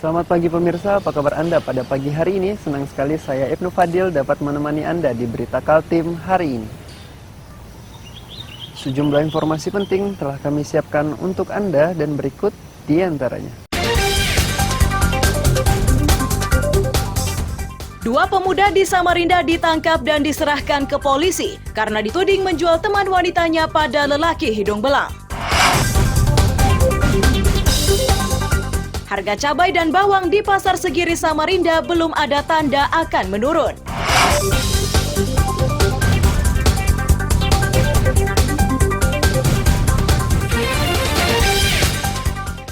Selamat pagi pemirsa, apa kabar Anda pada pagi hari ini? Senang sekali saya Ibnu Fadil dapat menemani Anda di Berita Kaltim hari ini. Sejumlah informasi penting telah kami siapkan untuk Anda dan berikut di antaranya. Dua pemuda di Samarinda ditangkap dan diserahkan ke polisi karena dituding menjual teman wanitanya pada lelaki hidung belang. Harga cabai dan bawang di Pasar Segiri Samarinda belum ada tanda akan menurun.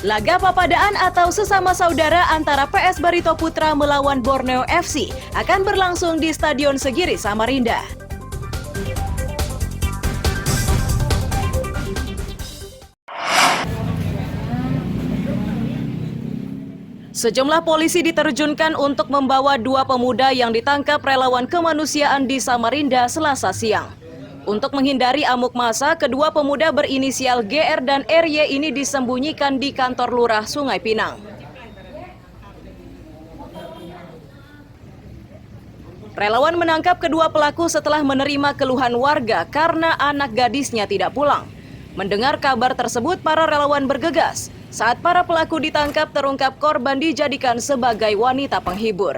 Laga papadaan atau sesama saudara antara PS Barito Putra melawan Borneo FC akan berlangsung di Stadion Segiri Samarinda. Sejumlah polisi diterjunkan untuk membawa dua pemuda yang ditangkap relawan kemanusiaan di Samarinda Selasa siang. Untuk menghindari amuk massa, kedua pemuda berinisial GR dan RY ini disembunyikan di kantor lurah Sungai Pinang. Relawan menangkap kedua pelaku setelah menerima keluhan warga karena anak gadisnya tidak pulang. Mendengar kabar tersebut, para relawan bergegas. Saat para pelaku ditangkap, terungkap korban dijadikan sebagai wanita penghibur.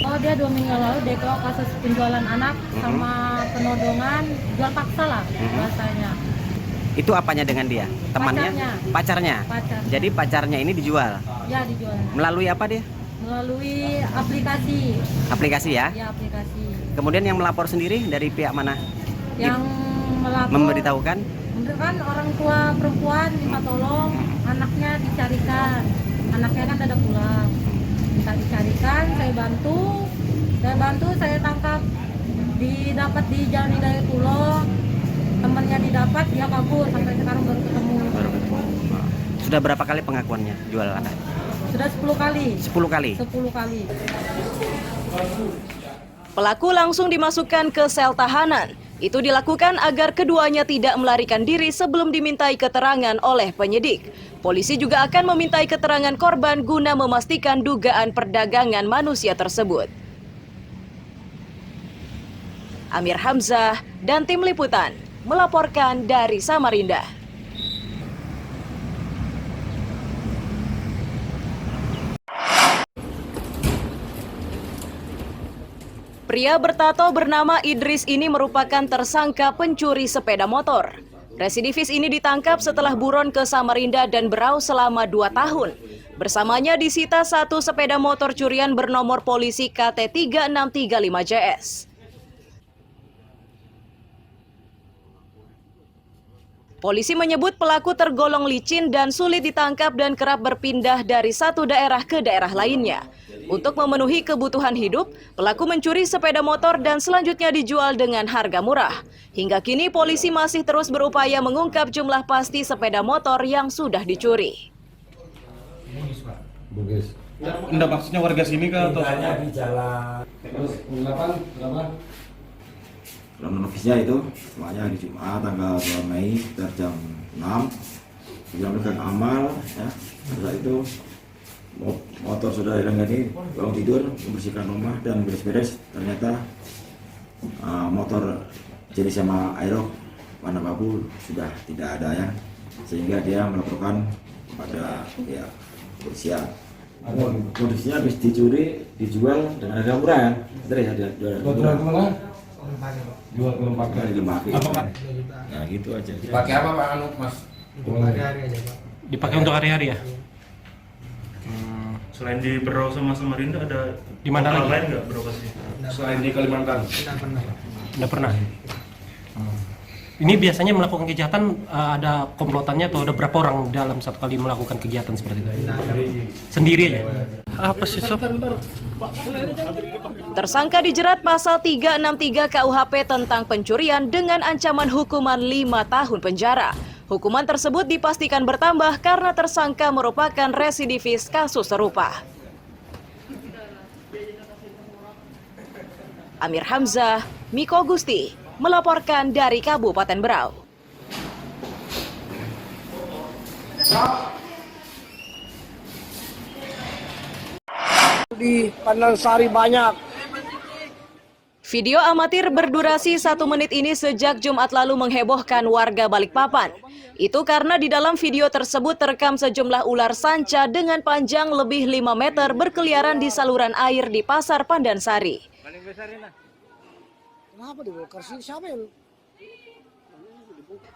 Oh, dia 2 minggu lalu DPO kasus penjualan anak sama penodongan jual paksa lah bahasanya. Itu apanya dengan dia? Temannya? Pacarnya. Jadi pacarnya ini dijual? Ya, dijual. Melalui apa dia? Melalui aplikasi. Aplikasi ya? Ya, aplikasi. Kemudian yang melapor sendiri dari pihak mana? Yang melapor memberitahukan orang tua perempuan minta tolong anaknya dicarikan. Anaknya kan ada pulang. Minta dicarikan, saya bantu, saya tangkap. Didapat di Jalan Hidayat Pulau. Temannya didapat, dia kabur sampai sekarang baru ketemu. Sudah berapa kali pengakuannya jual anak? Sudah 10 kali. 10 kali? 10 kali. Pelaku langsung dimasukkan ke sel tahanan. Itu dilakukan agar keduanya tidak melarikan diri sebelum dimintai keterangan oleh penyidik. Polisi juga akan memintai keterangan korban guna memastikan dugaan perdagangan manusia tersebut. Amir Hamzah dan tim liputan melaporkan dari Samarinda. Pria bertato bernama Idris ini merupakan tersangka pencuri sepeda motor. Residivis ini ditangkap setelah buron ke Samarinda dan berau selama 2 tahun. Bersamanya disita satu sepeda motor curian bernomor polisi KT3635JS. Polisi menyebut pelaku tergolong licin dan sulit ditangkap dan kerap berpindah dari satu daerah ke daerah lainnya. Untuk memenuhi kebutuhan hidup, pelaku mencuri sepeda motor dan selanjutnya dijual dengan harga murah. Hingga kini polisi masih terus berupaya mengungkap jumlah pasti sepeda motor yang sudah dicuri. Enggak, maksudnya warga sini kah atau di jalan. Terus berapa? Dalam novisnya itu semuanya hari Jumat tanggal 2 Mei sekitar jam 6 dilakukan amal ya. Setelah itu motor sudah dilanggar, bangun tidur, membersihkan rumah dan beres-beres, ternyata motor jenis sama Aerox warna abu sudah tidak ada ya, sehingga dia melaporkan pada pihak kepolisian. Kondisinya habis dicuri, dijual dengan harga murah ya. Betul ya, jual kemana? Jual ke lembaga. Ya gitu aja. Dipakai apa Pak Anu, Mas? Dipakai untuk hari-hari ya? Selain di Berau sama Samarinda ada di mana lagi? Lain nggak berokasi? Selain di Kalimantan? Tidak pernah. Ini biasanya melakukan kejahatan ada komplotannya atau ada berapa orang dalam satu kali melakukan kegiatan seperti itu? Sendiri aja? Apa sih Sob? Tersangka dijerat pasal 363 KUHP tentang pencurian dengan ancaman hukuman 5 tahun penjara. Hukuman tersebut dipastikan bertambah karena tersangka merupakan residivis kasus serupa. Amir Hamzah, Miko Gusti, melaporkan dari Kabupaten Berau. Di Pandansari banyak. Video amatir berdurasi 1 menit ini sejak Jumat lalu menghebohkan warga Balikpapan. Itu karena di dalam video tersebut terekam sejumlah ular sanca dengan panjang lebih 5 meter berkeliaran di saluran air di Pasar Pandansari. Kenapa dibongkar sih? Siapa yang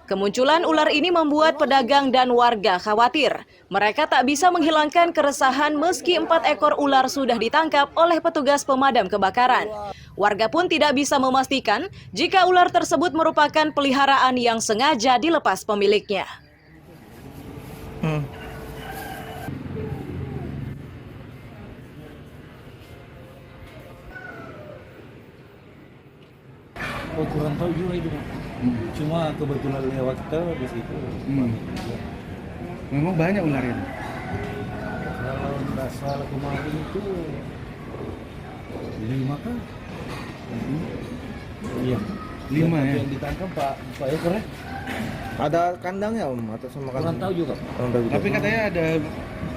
Kemunculan ular ini membuat pedagang dan warga khawatir. Mereka tak bisa menghilangkan keresahan meski 4 ekor ular sudah ditangkap oleh petugas pemadam kebakaran. Warga pun tidak bisa memastikan jika ular tersebut merupakan peliharaan yang sengaja dilepas pemiliknya. Oh, kurang tahu juga itu. Cuma kebetulan lewat ke di situ. Memang banyak ular ini. Kalau nggak salah kemarin itu 5 kan? Iya. 5 ya. Yang ditangkap Pak ekor ya? ada kandangnya Om atau sama Kurang tahu juga. Tapi katanya ada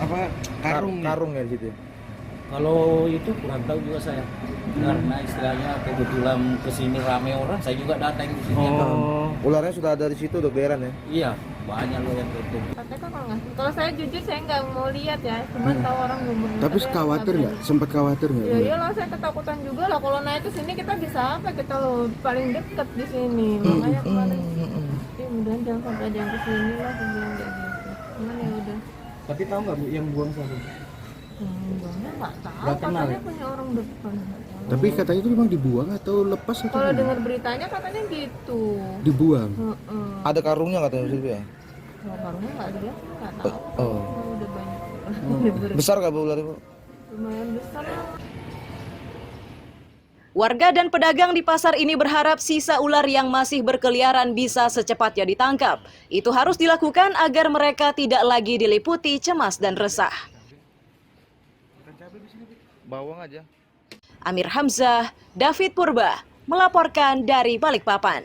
apa karung ya gitu. Kalau itu kurang tahu juga saya. Karena istilahnya kebetulan kesini rame orang, saya juga datang ke sini. Ularnya sudah ada di situ, udah beran ya? Iya, banyak loh yang tertutup. Kalau saya jujur saya nggak mau lihat ya, cuma tahu orang ngomong. Tapi khawatir nggak? Sempat khawatir nggak? Ya iyalah, saya ketakutan juga lah. Kalau naik ke sini kita bisa apa? Kita loh paling dekat di sini. Makanya kemarin, mudah-mudahan jangan sampai ada yang ke sini lah. Saya bilang kayak gitu. Cuman ya udah. Tapi tahu nggak Bu yang buang satu? Buangnya nggak tahu. Nggak kenal Katanya ya? punya orang depan. Tapi katanya itu memang dibuang atau lepas atau Kalau gimana? dengar beritanya katanya gitu. Dibuang. Heeh. Ada karungnya katanya situ ya? Kalau karungnya nggak lihat, nggak tahu. Oh. Udah banyak. Besar nggak Bu ular itu? Lumayan besar lah. Warga dan pedagang di pasar ini berharap sisa ular yang masih berkeliaran bisa secepatnya ditangkap. Itu harus dilakukan agar mereka tidak lagi diliputi cemas dan resah. Bawang aja. Amir Hamzah, David Purba, melaporkan dari Balikpapan.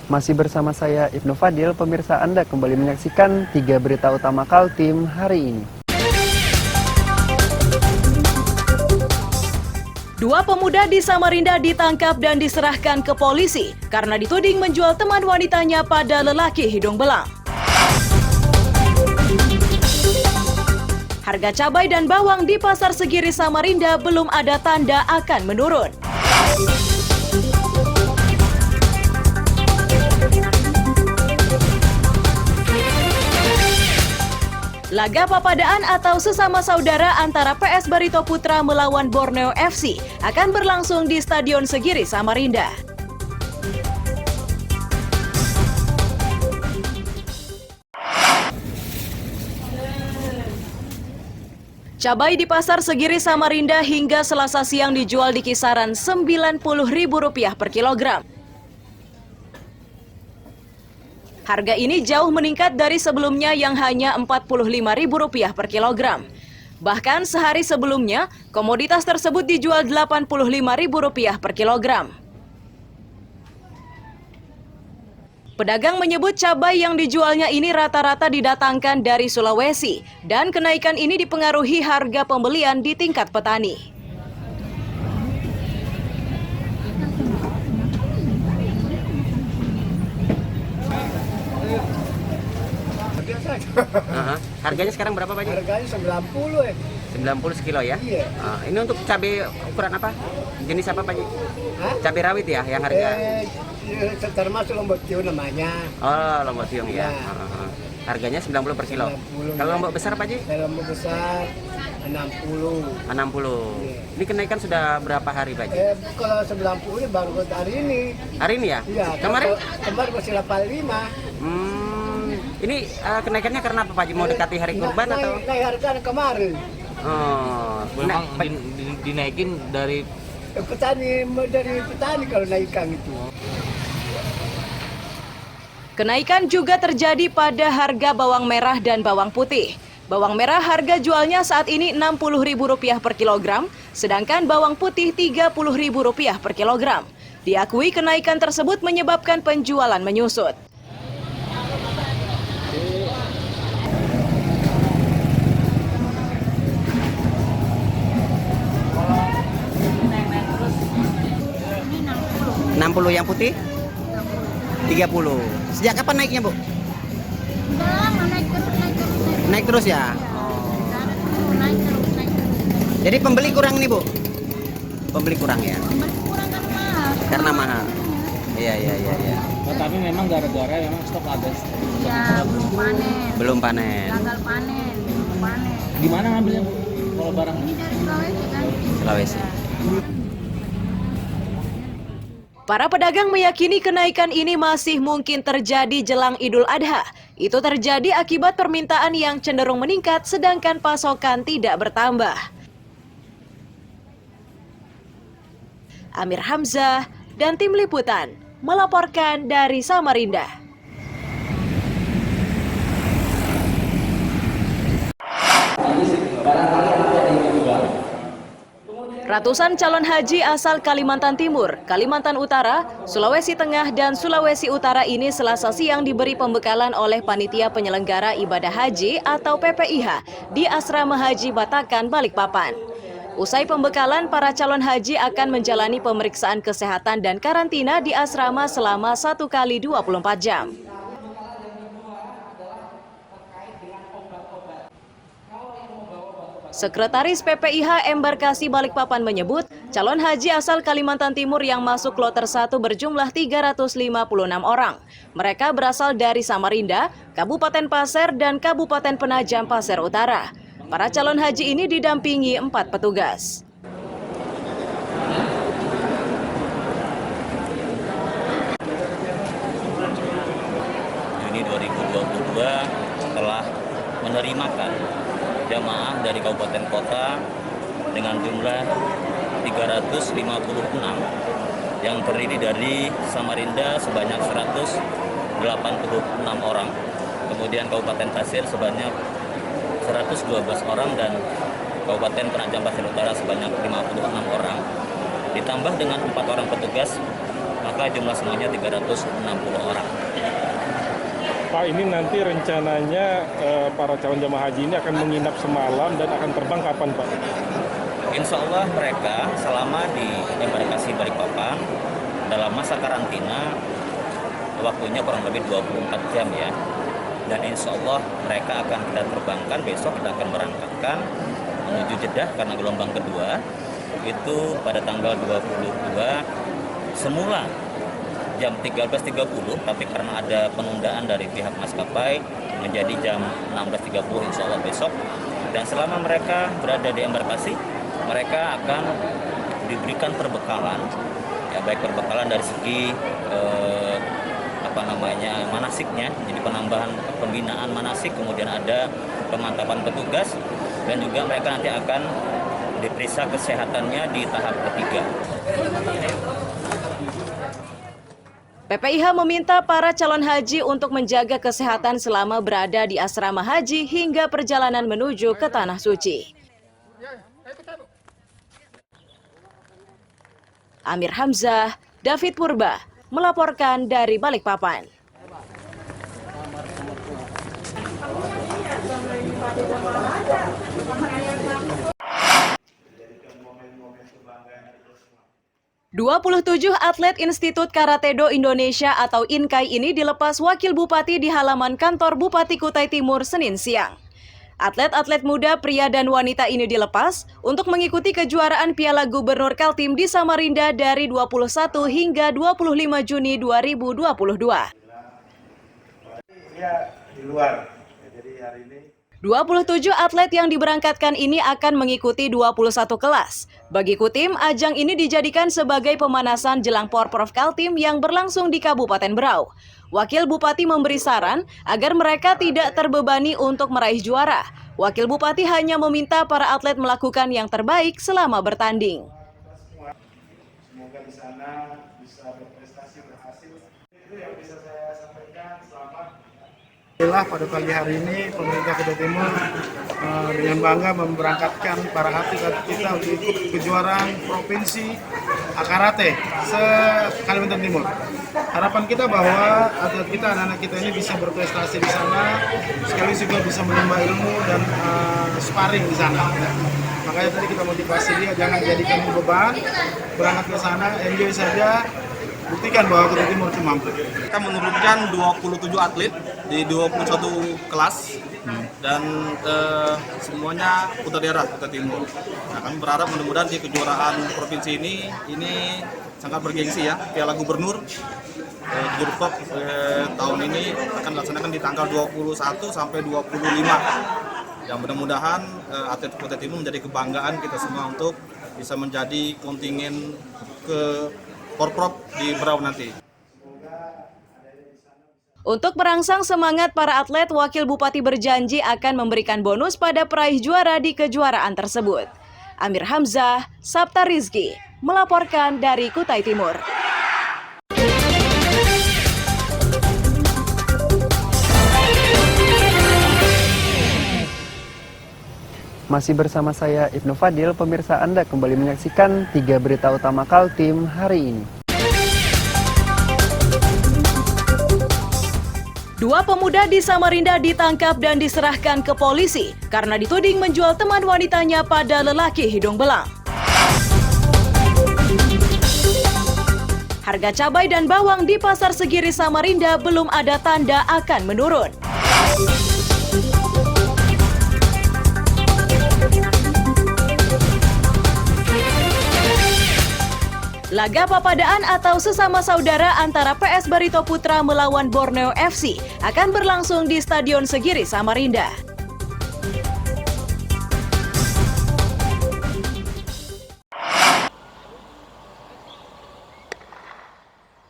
Masih bersama saya Ibnu Fadil, pemirsa Anda kembali menyaksikan 3 berita utama Kaltim hari ini. 2 pemuda di Samarinda ditangkap dan diserahkan ke polisi karena dituding menjual teman wanitanya pada lelaki hidung belang. Harga cabai dan bawang di Pasar Segiri Samarinda belum ada tanda akan menurun. Laga papadaan atau sesama saudara antara PS Barito Putra melawan Borneo FC akan berlangsung di Stadion Segiri Samarinda. Cabai di Pasar Segiri Samarinda hingga Selasa siang dijual di kisaran Rp90.000 per kilogram. Harga ini jauh meningkat dari sebelumnya yang hanya Rp45.000 per kilogram. Bahkan sehari sebelumnya, komoditas tersebut dijual Rp85.000 per kilogram. Pedagang menyebut cabai yang dijualnya ini rata-rata didatangkan dari Sulawesi, dan kenaikan ini dipengaruhi harga pembelian di tingkat petani. Harganya sekarang berapa Pak? Harganya 90 ya. 90 sekilo ya? Iya. Ini untuk cabai ukuran apa? Jenis apa Pak? Cabai rawit ya yang harga? Termasuk lombok tiung namanya. Oh, lombok tiung ya. Ya. Harganya 90 per kilo. 90, Kalau ya. lombok besar Pak Ji? Lombok besar 60. 60. Ini kenaikan sudah berapa hari Pak Ji? Kalau 90 ini baru hari ini. Hari ini ya? Iya. Kemarin? Kemarin masih 85. Ini kenaikannya karena apa Pak Ji? Mau dekati hari kurban atau? Naik harga kemarin. Oh, Memang dinaikin dari Dari petani kalau naikkan itu. Kenaikan juga terjadi pada harga bawang merah dan bawang putih. Bawang merah harga jualnya saat ini Rp60.000 per kilogram, sedangkan bawang putih Rp30.000 per kilogram. Diakui kenaikan tersebut menyebabkan penjualan menyusut. Rp60 yang putih? 30. Sejak kapan naiknya, Bu? Naik terus ya? Jadi pembeli kurang nih, Bu? Pembeli kurang ya? Karena mahal. Iya. Tapi memang gara-gara memang stok ada. Ya, belum panen. Belum panen. Gagal panen, belum panen. Gimana ngambilnya, Bu? Kalau barang Ini dari Sulawesi kan? Sulawesi. Para pedagang meyakini kenaikan ini masih mungkin terjadi jelang Idul Adha. Itu terjadi akibat permintaan yang cenderung meningkat sedangkan pasokan tidak bertambah. Amir Hamzah dan tim liputan melaporkan dari Samarinda. Ratusan calon haji asal Kalimantan Timur, Kalimantan Utara, Sulawesi Tengah, dan Sulawesi Utara ini Selasa siang diberi pembekalan oleh Panitia Penyelenggara Ibadah Haji atau PPIH di Asrama Haji Batakan, Balikpapan. Usai pembekalan, para calon haji akan menjalani pemeriksaan kesehatan dan karantina di asrama selama 1 kali 24 jam. Sekretaris PPIH Embarkasi Balikpapan menyebut, calon haji asal Kalimantan Timur yang masuk kloter 1 berjumlah 356 orang. Mereka berasal dari Samarinda, Kabupaten Pasir, dan Kabupaten Penajam Pasir Utara. Para calon haji ini didampingi 4 petugas. Juni 2022 telah menerimakan jamaah dari kabupaten kota dengan jumlah 356 yang terdiri dari Samarinda sebanyak 186 orang, kemudian Kabupaten Pasir sebanyak 112 orang dan Kabupaten Penajam Pasir Utara sebanyak 56 orang, ditambah dengan 4 orang petugas, maka jumlah semuanya 360 orang. Pak, ini nanti rencananya para calon jamaah haji ini akan menginap semalam dan akan terbang kapan, Pak? Insya Allah mereka selama di Embarkasi Balikpapan dalam masa karantina waktunya kurang lebih 24 jam ya. Dan insya Allah mereka akan kita terbangkan, besok kita akan berangkatkan menuju Jeddah karena gelombang kedua itu pada tanggal 22 semula jam 13.30, tapi karena ada penundaan dari pihak maskapai menjadi jam 16.30 insya Allah besok. Dan selama mereka berada di embarkasi, mereka akan diberikan perbekalan, ya baik perbekalan dari segi manasiknya, jadi penambahan pembinaan manasik, kemudian ada pemantapan petugas, dan juga mereka nanti akan diperiksa kesehatannya di tahap ketiga. PPIH meminta para calon haji untuk menjaga kesehatan selama berada di asrama haji hingga perjalanan menuju ke Tanah Suci. Amir Hamzah, David Purba, melaporkan dari Balikpapan. ...27 atlet Institut Karate-Do Indonesia atau INKAI ini dilepas Wakil Bupati di halaman kantor Bupati Kutai Timur Senin siang. Atlet-atlet muda, pria dan wanita ini dilepas untuk mengikuti kejuaraan Piala Gubernur Kaltim di Samarinda dari 21 hingga 25 Juni 2022. Di luar, jadi hari ini 27 atlet yang diberangkatkan ini akan mengikuti 21 kelas. Bagi Kutim, ajang ini dijadikan sebagai pemanasan jelang Porprov Kaltim yang berlangsung di Kabupaten Berau. Wakil Bupati memberi saran agar mereka tidak terbebani untuk meraih juara. Wakil Bupati hanya meminta para atlet melakukan yang terbaik selama bertanding. semoga di sana bisa berprestasi berhasil. Itu yang bisa saya sampaikan. Selamat. Alhamdulillah pada pagi hari ini pemerintah Kutai Timur dengan bangga memberangkatkan para atlet kita untuk ikut kejuaraan provinsi karate se-Kalimantan Timur. Harapan kita bahwa atlet kita, anak-anak kita ini bisa berprestasi di sana, sekaligus juga bisa menambah ilmu dan sparring di sana. Makanya tadi kita motivasi dia, jangan jadikan beban, berangkat ke sana, enjoy saja, buktikan bahwa Kutai Timur itu mampu. Kita menurunkan 27 atlet di 21 kelas dan semuanya putra daerah Kutai Timur. Nah, kami berharap mudah-mudahan di kejuaraan provinsi ini sangat bergengsi ya. Piala Gubernur Jurpok tahun ini akan dilaksanakan di tanggal 21 sampai 25. Ya, mudah-mudahan atlet Kutai Timur menjadi kebanggaan kita semua untuk bisa menjadi kontingen ke Porprov di Berau nanti. Untuk merangsang semangat para atlet, Wakil Bupati berjanji akan memberikan bonus pada peraih juara di kejuaraan tersebut. Amir Hamzah, Sabta Rizky, melaporkan dari Kutai Timur. Masih bersama saya Ibnu Fadil, pemirsa Anda kembali menyaksikan 3 berita utama Kaltim hari ini. 2 pemuda di Samarinda ditangkap dan diserahkan ke polisi karena dituding menjual teman wanitanya pada lelaki hidung belang. Harga cabai dan bawang di Pasar Segiri Samarinda belum ada tanda akan menurun. Laga papadaan atau sesama saudara antara PS Barito Putra melawan Borneo FC akan berlangsung di Stadion Segiri Samarinda.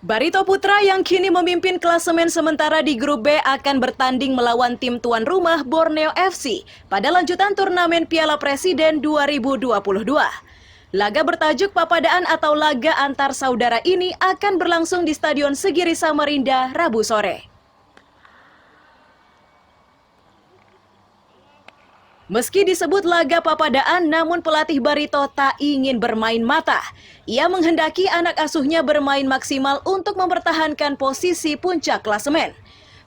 Barito Putra yang kini memimpin klasemen sementara di grup B akan bertanding melawan tim tuan rumah Borneo FC pada lanjutan turnamen Piala Presiden 2022. Laga bertajuk papadaan atau laga antar saudara ini akan berlangsung di Stadion Segiri Samarinda Rabu sore. Meski disebut laga papadaan, namun pelatih Barito tak ingin bermain mata. Ia menghendaki anak asuhnya bermain maksimal untuk mempertahankan posisi puncak klasemen.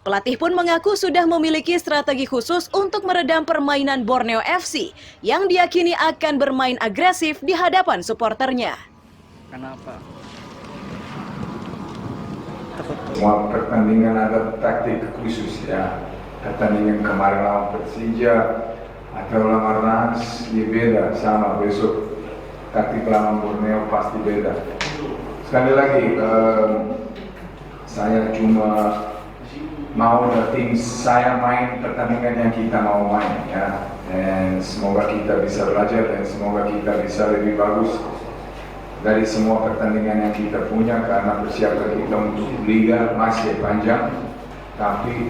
Pelatih pun mengaku sudah memiliki strategi khusus untuk meredam permainan Borneo FC yang diyakini akan bermain agresif di hadapan supporternya. Kenapa? Semua pertandingan ada taktik khusus ya. Pertandingan kemarin lawan Persija atau lawan Rans ya beda sama besok. Taktik lawan Borneo pasti beda. Sekali lagi saya cuma mau tim saya main pertandingan yang kita mau main ya, dan semoga kita bisa belajar dan semoga kita bisa lebih bagus dari semua pertandingan yang kita punya karena persiapan kita untuk liga masih panjang, tapi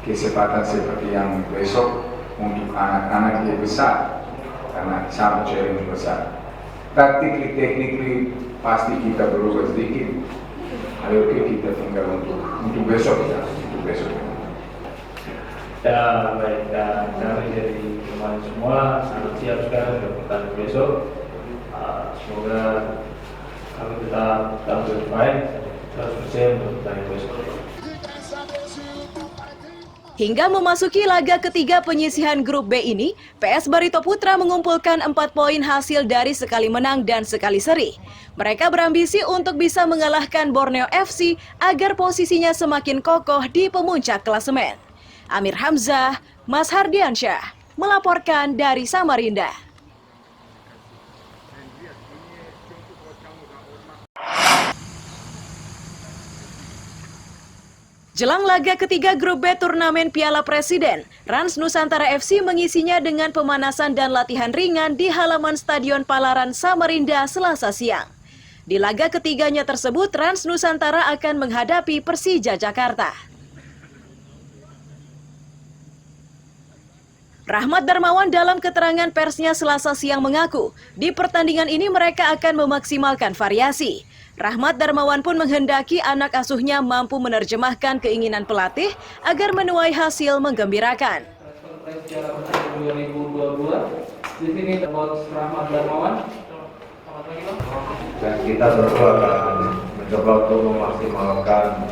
kesempatan seperti yang besok untuk anak-anak yang besar karena sama challenge besar. Taktik teknik pasti kita berubah sedikit. Ayo kita tinggal untuk besok ya. Ya baik, dan kami dari teman semua sangat siap sekali untuk pertandingan besok. Semoga kami tetap tampil baik 100% untuk pertandingan besok. Hingga memasuki laga ketiga penyisihan grup B ini, PS Barito Putra mengumpulkan 4 poin hasil dari sekali menang dan sekali seri. Mereka berambisi untuk bisa mengalahkan Borneo FC agar posisinya semakin kokoh di pemuncak klasemen. Amir Hamzah, Mas Hardiansyah, melaporkan dari Samarinda. Jelang laga ketiga grup B turnamen Piala Presiden, Rans Nusantara FC mengisinya dengan pemanasan dan latihan ringan di halaman Stadion Palaran Samarinda Selasa siang. Di laga ketiganya tersebut, Rans Nusantara akan menghadapi Persija Jakarta. Rahmat Darmawan dalam keterangan persnya Selasa siang mengaku, di pertandingan ini mereka akan memaksimalkan variasi. Rahmat Darmawan pun menghendaki anak asuhnya mampu menerjemahkan keinginan pelatih agar menuai hasil menggembirakan. 2022, di sini bos Rahmat Darmawan. Dan kita tentu akan mencoba untuk memaksimalkan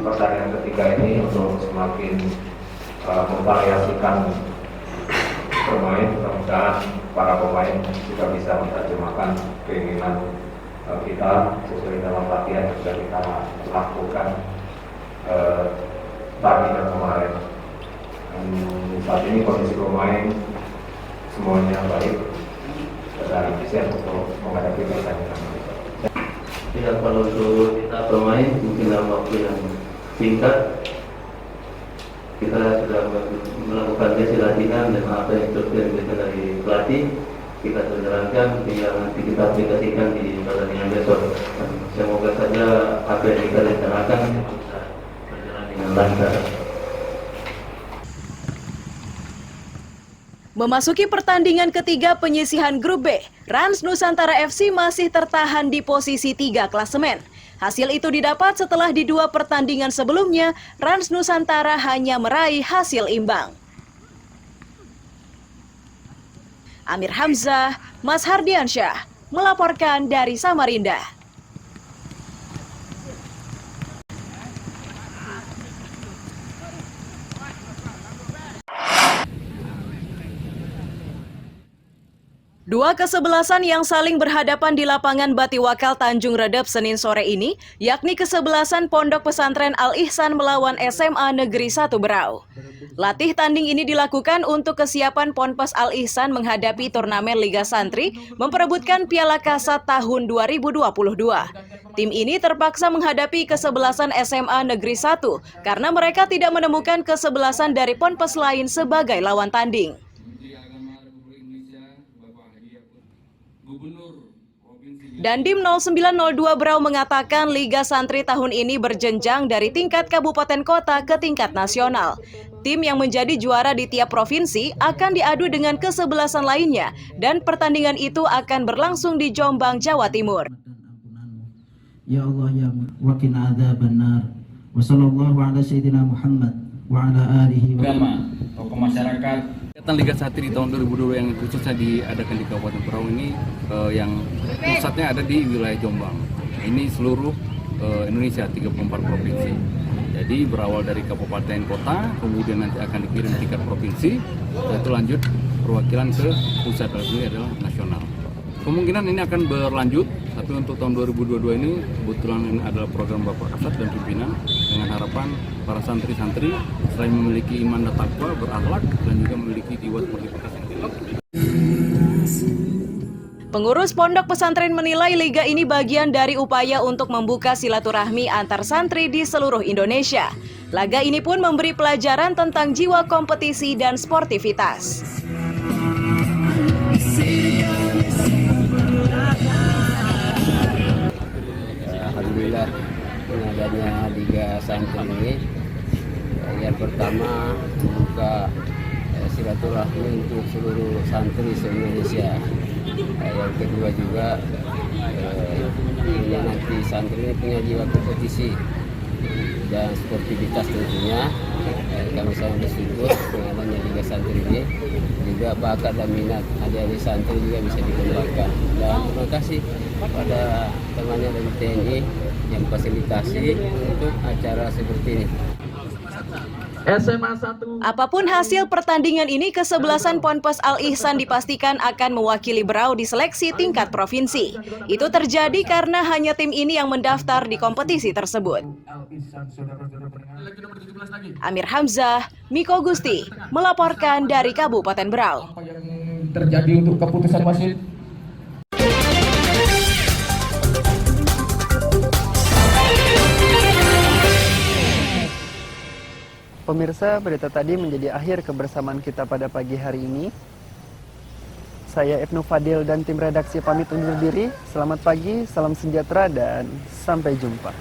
pertandingan ketiga ini untuk semakin memvariasikan bermain. Mudah-mudahan para pemain juga bisa menerjemahkan keinginan kita sesuai dalam latihan yang sudah kita lakukan tadi dan kemarin. Dan saat ini kondisi pemain semuanya baik dan siap untuk menghadapi pertandingan. Ya, kalau untuk kita bermain mungkin dalam waktu yang singkat kita sudah melakukan sesi latihan dan apa yang terjadi dari pelatih kita jalankan, tinggal nanti kita aplikasikan di pertandingan besok. Semoga saja apa yang kita rencanakan bisa berjalan dengan lancar. Memasuki pertandingan ketiga penyisihan grup B, Rans Nusantara FC masih tertahan di posisi 3 klasemen. Hasil itu didapat setelah di 2 pertandingan sebelumnya, Rans Nusantara hanya meraih hasil imbang. Amir Hamzah, Mas Hardiansyah, melaporkan dari Samarinda. Dua kesebelasan yang saling berhadapan di lapangan Batiwakal Tanjung Redep Senin sore ini, yakni kesebelasan Pondok Pesantren Al-Ihsan melawan SMA Negeri 1 Berau. Latih tanding ini dilakukan untuk kesiapan Ponpes Al-Ihsan menghadapi turnamen Liga Santri memperebutkan Piala Kasat tahun 2022. Tim ini terpaksa menghadapi kesebelasan SMA Negeri 1 karena mereka tidak menemukan kesebelasan dari Ponpes lain sebagai lawan tanding. Dandim 0902 Berau mengatakan Liga Santri tahun ini berjenjang dari tingkat kabupaten kota ke tingkat nasional. Tim yang menjadi juara di tiap provinsi akan diadu dengan kesebelasan lainnya dan pertandingan itu akan berlangsung di Jombang, Jawa Timur. Ya Allah ya waqina adzabannar. Wa sallallahu ala sayyidina Muhammad wa ala alihi wa tokoh masyarakat. Kegiatan Liga Santri di tahun 2022 yang khususnya diadakan di Kabupaten Berau ini yang pusatnya ada di wilayah Jombang. Ini seluruh Indonesia 34 provinsi. Jadi berawal dari kabupaten kota, kemudian nanti akan dikirim tingkat provinsi, itu lanjut perwakilan ke pusat, ini adalah nasional. Kemungkinan ini akan berlanjut, tapi untuk tahun 2022 ini kebetulan ini adalah program Bapak Kasat dan pimpinan dengan harapan para santri-santri selain memiliki iman dan takwa, berakhlak dan juga memiliki jiwa sportivitas yang tinggi. Pengurus Pondok Pesantren menilai liga ini bagian dari upaya untuk membuka silaturahmi antar santri di seluruh Indonesia. Laga ini pun memberi pelajaran tentang jiwa kompetisi dan sportivitas. Alhamdulillah adanya Liga Santri ini yang pertama membuka silaturahmi untuk seluruh santri se-Indonesia. Yang kedua juga yang nanti santri ini punya jiwa kompetisi dan sportivitas tentunya. Kami sangat bersyukur dengan adanya Liga Santri ini, juga bakat dan minat adik-adik santri juga bisa dikembangkan. Dan terima kasih pada temannya dari TNI yang fasilitasi untuk acara seperti ini. Apapun hasil pertandingan ini, kesebelasan Ponpes Al-Ihsan dipastikan akan mewakili Berau di seleksi tingkat provinsi. Itu terjadi karena hanya tim ini yang mendaftar di kompetisi tersebut. Amir Hamzah, Miko Gusti, melaporkan dari Kabupaten Berau. Terjadi untuk keputusan wasit. Pemirsa, berita tadi menjadi akhir kebersamaan kita pada pagi hari ini. Saya Ibnu Fadil dan tim redaksi pamit undur diri. Selamat pagi, salam sejahtera, dan sampai jumpa.